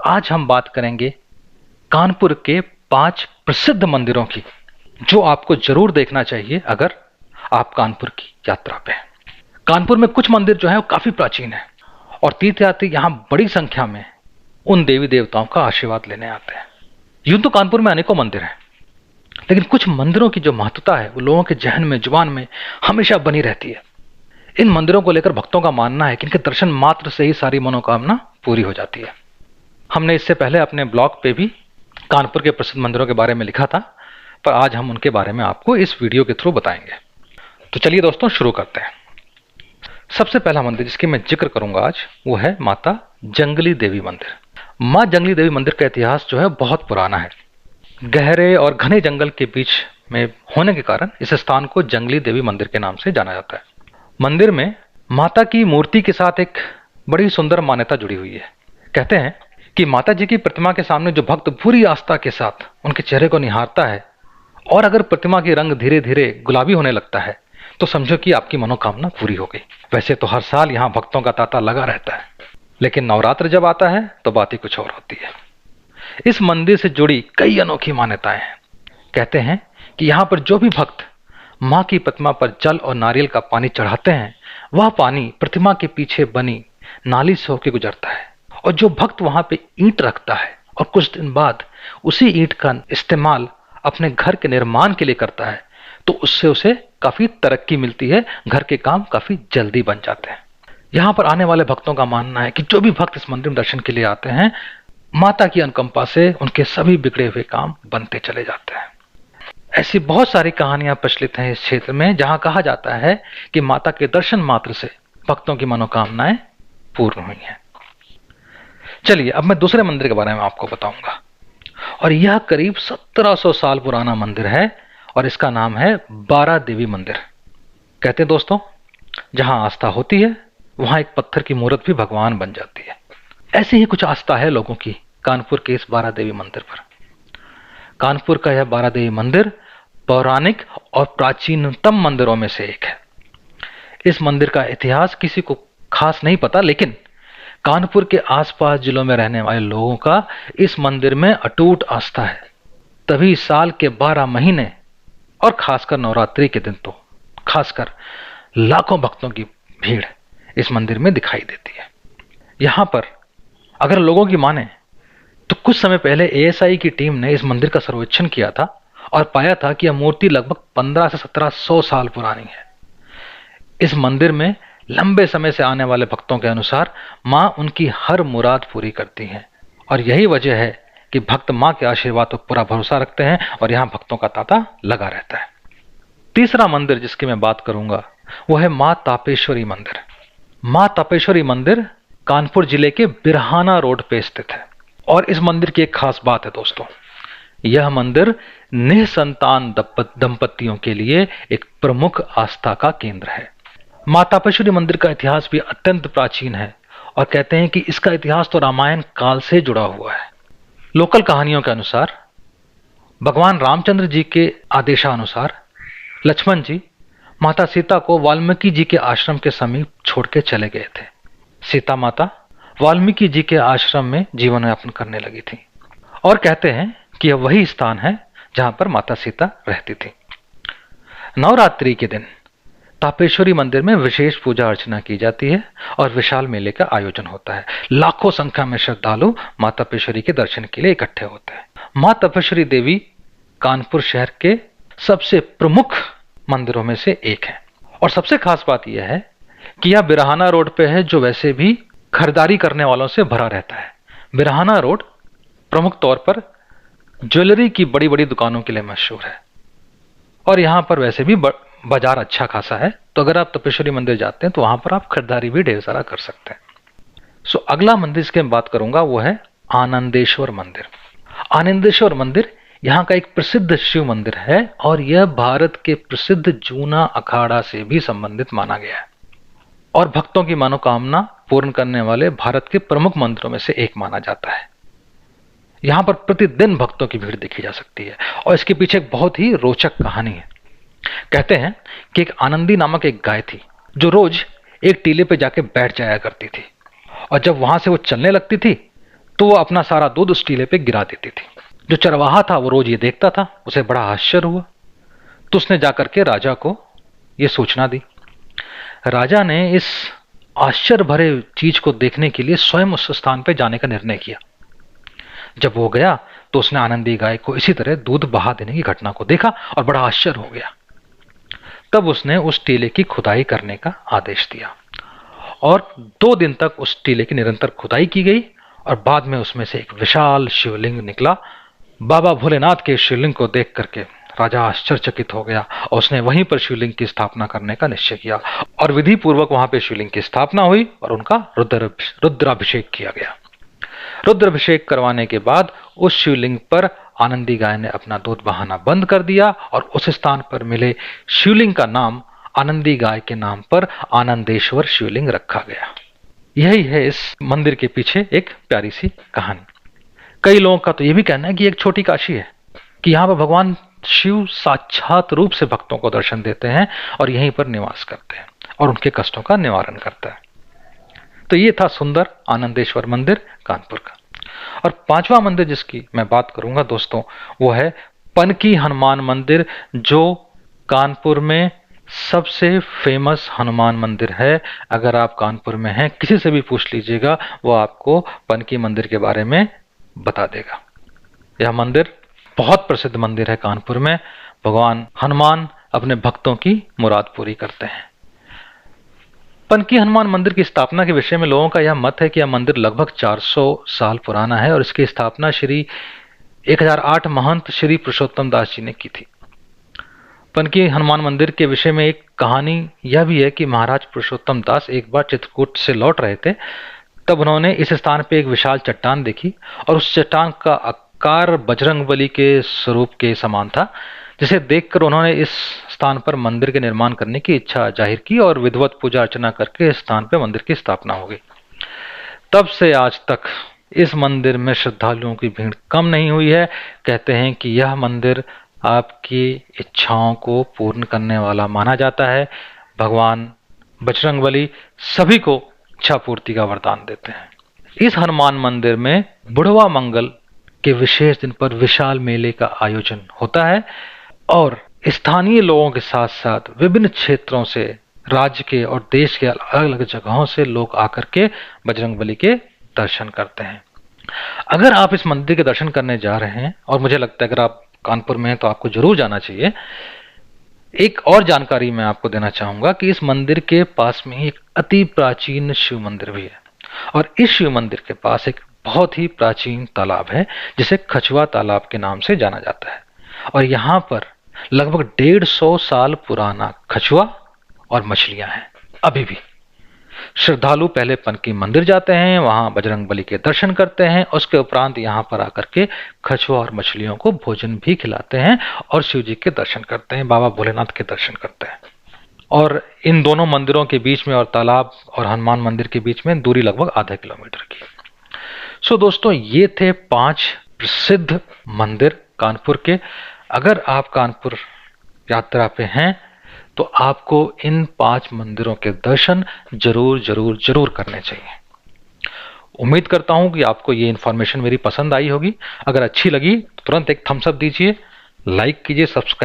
आज हम बात करेंगे कानपुर के 5 प्रसिद्ध मंदिरों की, जो आपको जरूर देखना चाहिए अगर आप कानपुर की यात्रा पे हैं। कानपुर में कुछ मंदिर जो है वो काफी प्राचीन है और तीर्थयात्री यहाँ बड़ी संख्या में उन देवी देवताओं का आशीर्वाद लेने आते हैं। यूं तो कानपुर में अनेकों मंदिर हैं, लेकिन कुछ मंदिरों की जो महत्वता है वो लोगों के जहन में, जुबान में हमेशा बनी रहती है। इन मंदिरों को लेकर भक्तों का मानना है कि इनके दर्शन मात्र से ही सारी मनोकामना पूरी हो जाती है। हमने इससे पहले अपने ब्लॉग पे भी कानपुर के प्रसिद्ध मंदिरों के बारे में लिखा था, पर आज हम उनके बारे में आपको इस वीडियो के थ्रू बताएंगे। तो चलिए दोस्तों शुरू करते हैं। सबसे पहला मंदिर जिसकी मैं जिक्र करूंगा आज वो है माता जंगली देवी मंदिर। मां जंगली देवी मंदिर का इतिहास जो है बहुत पुराना है। गहरे और घने जंगल के बीच में होने के कारण इस स्थान को जंगली देवी मंदिर के नाम से जाना जाता है। मंदिर में माता की मूर्ति के साथ एक बड़ी सुंदर मान्यता जुड़ी हुई है। कहते हैं कि माता जी की प्रतिमा के सामने जो भक्त पूरी आस्था के साथ उनके चेहरे को निहारता है और अगर प्रतिमा की रंग धीरे धीरे गुलाबी होने लगता है तो समझो कि आपकी मनोकामना पूरी हो गई। वैसे तो हर साल यहाँ भक्तों का तांता लगा रहता है, लेकिन नवरात्र जब आता है तो बात ही कुछ और होती है। इस मंदिर से जुड़ी कई अनोखी मान्यताएं हैं। कहते हैं कि यहाँ पर जो भी भक्त माँ की प्रतिमा पर जल और नारियल का पानी चढ़ाते हैं, वह पानी प्रतिमा के पीछे बनी नाली से होकर गुजरता है और जो भक्त वहां पे ईंट रखता है और कुछ दिन बाद उसी ईंट का इस्तेमाल अपने घर के निर्माण के लिए करता है तो उससे उसे काफी तरक्की मिलती है, घर के काम काफी जल्दी बन जाते हैं। यहाँ पर आने वाले भक्तों का मानना है कि जो भी भक्त इस मंदिर में दर्शन के लिए आते हैं, माता की अनुकंपा से उनके सभी बिगड़े हुए काम बनते चले जाते हैं। ऐसी बहुत सारी कहानियां प्रचलित हैं इस क्षेत्र में, जहां कहा जाता है कि माता के दर्शन मात्र से भक्तों की मनोकामनाएं पूर्ण हुई हैं। चलिए अब मैं दूसरे मंदिर के बारे में आपको बताऊंगा, और यह करीब 1700 साल पुराना मंदिर है और इसका नाम है बारा देवी मंदिर। कहते हैं दोस्तों, जहां आस्था होती है वहां एक पत्थर की मूर्त भी भगवान बन जाती है। ऐसी ही कुछ आस्था है लोगों की कानपुर के इस बारा देवी मंदिर पर। कानपुर का यह बारा देवी मंदिर पौराणिक और प्राचीनतम मंदिरों में से एक है। इस मंदिर का इतिहास किसी को खास नहीं पता, लेकिन कानपुर के आसपास जिलों में रहने वाले लोगों का इस मंदिर में अटूट आस्था है। तभी साल के 12 महीने और खासकर नवरात्रि के दिन तो खासकर लाखों भक्तों की भीड़ इस मंदिर में दिखाई देती है। यहां पर अगर लोगों की माने तो कुछ समय पहले एएसआई की टीम ने इस मंदिर का सर्वेक्षण किया था और पाया था कि यह मूर्ति लगभग 1500 से 1700 साल पुरानी है। इस मंदिर में लंबे समय से आने वाले भक्तों के अनुसार मां उनकी हर मुराद पूरी करती हैं और यही वजह है कि भक्त मां के आशीर्वाद पर पूरा भरोसा रखते हैं और यहां भक्तों का तांता लगा रहता है। तीसरा मंदिर जिसकी मैं बात करूंगा वो है मां तापेश्वरी मंदिर। मां तापेश्वरी मंदिर कानपुर जिले के बिरहाना रोड पे स्थित है और इस मंदिर की एक खास बात है दोस्तों, यह मंदिर निसंतान दंपतियों के लिए एक प्रमुख आस्था का केंद्र है। मां तापेश्वरी मंदिर का इतिहास भी अत्यंत प्राचीन है और कहते हैं कि इसका इतिहास तो रामायण काल से जुड़ा हुआ है। लोकल कहानियों के अनुसार भगवान रामचंद्र जी के आदेशानुसार लक्ष्मण जी माता सीता को वाल्मीकि जी के आश्रम के समीप छोड़ के चले गए थे। सीता माता वाल्मीकि जी के आश्रम में जीवन यापन करने लगी थी और कहते हैं कि यह वही स्थान है जहां पर माता सीता रहती थी। नवरात्रि के दिन तापेश्वरी मंदिर में विशेष पूजा अर्चना की जाती है और विशाल मेले का आयोजन होता है। लाखों संख्या में श्रद्धालु मां तापेश्वरी के दर्शन के लिए इकट्ठे होते हैं। मां तापेश्वरी देवी कानपुर शहर के सबसे प्रमुख मंदिरों में से एक है और सबसे खास बात यह है कि यह बिरहाना रोड पे है, जो वैसे भी खरीदारी करने वालों से भरा रहता है। बिरहाना रोड प्रमुख तौर पर ज्वेलरी की बड़ी बड़ी दुकानों के लिए मशहूर है और यहाँ पर वैसे भी बाजार अच्छा खासा है, तो अगर आप तपेश्वरी मंदिर जाते हैं तो वहां पर आप खरीदारी भी ढेर सारा कर सकते हैं। अगला मंदिर जिसकी मैं बात करूंगा वो है आनंदेश्वर मंदिर। आनंदेश्वर मंदिर यहाँ का एक प्रसिद्ध शिव मंदिर है और यह भारत के प्रसिद्ध जूना अखाड़ा से भी संबंधित माना गया है और भक्तों की मनोकामना पूर्ण करने वाले भारत के प्रमुख मंदिरों में से एक माना जाता है। यहाँ पर प्रतिदिन भक्तों की भीड़ देखी जा सकती है और इसके पीछे एक बहुत ही रोचक कहानी है। कहते हैं कि एक आनंदी नामक एक गाय थी जो रोज एक टीले पे जाके बैठ जाया करती थी और जब वहां से वो चलने लगती थी तो वो अपना सारा दूध उस टीले पे गिरा देती थी। जो चरवाहा था वो रोज ये देखता था, उसे बड़ा आश्चर्य हुआ, तो उसने जाकर के राजा को ये सूचना दी। राजा ने इस आश्चर्य भरे चीज को देखने के लिए स्वयं उस स्थान पर जाने का निर्णय किया। जब वो गया तो उसने आनंदी गाय को इसी तरह दूध बहा देने की घटना को देखा और बड़ा आश्चर्य हो गया। तब उसने उस टीले की खुदाई करने का आदेश दिया और 2 दिन तक उस टीले की निरंतर खुदाई की गई और बाद में उसमें से एक विशाल शिवलिंग निकला। बाबा भोलेनाथ के शिवलिंग को देख करके राजा आश्चर्यचकित हो गया और उसने वहीं पर शिवलिंग की स्थापना करने का निश्चय किया और विधि पूर्वक वहां पर शिवलिंग की स्थापना हुई और उनका रुद्राभिषेक किया गया। रुद्राभिषेक करवाने के बाद उस शिवलिंग पर आनंदी गाय ने अपना दूध बहाना बंद कर दिया और उस स्थान पर मिले शिवलिंग का नाम आनंदी गाय के नाम पर आनंदेश्वर शिवलिंग रखा गया। यही है इस मंदिर के पीछे एक प्यारी सी कहानी। कई लोगों का तो यह भी कहना है कि एक छोटी काशी है, कि यहाँ पर भगवान शिव साक्षात रूप से भक्तों को दर्शन देते हैं और यहीं पर निवास करते हैं और उनके कष्टों का निवारण करता है। तो ये था सुंदर आनंदेश्वर मंदिर कानपुर का। और 5वां मंदिर जिसकी मैं बात करूंगा दोस्तों, वो है पनकी हनुमान मंदिर, जो कानपुर में सबसे फेमस हनुमान मंदिर है। अगर आप कानपुर में हैं, किसी से भी पूछ लीजिएगा, वो आपको पनकी मंदिर के बारे में बता देगा। यह मंदिर बहुत प्रसिद्ध मंदिर है कानपुर में। भगवान हनुमान अपने भक्तों की मुराद पूरी करते हैं। पनकी हनुमान मंदिर की स्थापना के विषय में लोगों का यह मत है कि यह मंदिर लगभग 400 साल पुराना है और इसकी स्थापना श्री 1008 महंत श्री पुरुषोत्तम दास जी ने की थी। पनकी हनुमान मंदिर के विषय में एक कहानी यह भी है कि महाराज पुरुषोत्तम दास एक बार चित्रकूट से लौट रहे थे। तब उन्होंने इस स्थान पर एक विशाल चट्टान देखी और उस चट्टान का आकार बजरंगबली के स्वरूप के समान था, जिसे देखकर उन्होंने इस स्थान पर मंदिर के निर्माण करने की इच्छा जाहिर की और विधिवत पूजा अर्चना करके इस स्थान पर मंदिर की स्थापना हो गई। तब से आज तक इस मंदिर में श्रद्धालुओं की भीड़ कम नहीं हुई है। कहते हैं कि यह मंदिर आपकी इच्छाओं को पूर्ण करने वाला माना जाता है। भगवान बजरंगबली सभी को इच्छा पूर्ति का वरदान देते हैं। इस हनुमान मंदिर में बुढ़वा मंगल के विशेष दिन पर विशाल मेले का आयोजन होता है और स्थानीय लोगों के साथ साथ विभिन्न क्षेत्रों से, राज्य के और देश के अलग अलग जगहों से लोग आकर के बजरंगबली के दर्शन करते हैं। अगर आप इस मंदिर के दर्शन करने जा रहे हैं, और मुझे लगता है अगर आप कानपुर में हैं तो आपको जरूर जाना चाहिए, एक और जानकारी मैं आपको देना चाहूंगा कि इस मंदिर के पास में ही एक अति प्राचीन शिव मंदिर भी है और इस शिव मंदिर के पास एक बहुत ही प्राचीन तालाब है जिसे कछुआ तालाब के नाम से जाना जाता है और यहाँ पर लगभग 150 साल पुराना कछुआ और मछलियां हैं। अभी भी श्रद्धालु पहले पनकी मंदिर जाते हैं, वहां बजरंगबली के दर्शन करते हैं, उसके उपरांत यहाँ पर आकर के कछुआ और मछलियों को भोजन भी खिलाते हैं और शिव जी के दर्शन करते हैं, बाबा भोलेनाथ के दर्शन करते हैं। और इन दोनों मंदिरों के बीच में और तालाब और हनुमान मंदिर के बीच में दूरी लगभग आधा किलोमीटर की। सो दोस्तों, ये थे 5 प्रसिद्ध मंदिर कानपुर के। अगर आप कानपुर यात्रा पे हैं तो आपको इन 5 मंदिरों के दर्शन जरूर जरूर जरूर करने चाहिए। उम्मीद करता हूं कि आपको ये इन्फॉर्मेशन मेरी पसंद आई होगी। अगर अच्छी लगी तो तुरंत एक थम्स अप दीजिए, लाइक कीजिए, सब्सक्राइब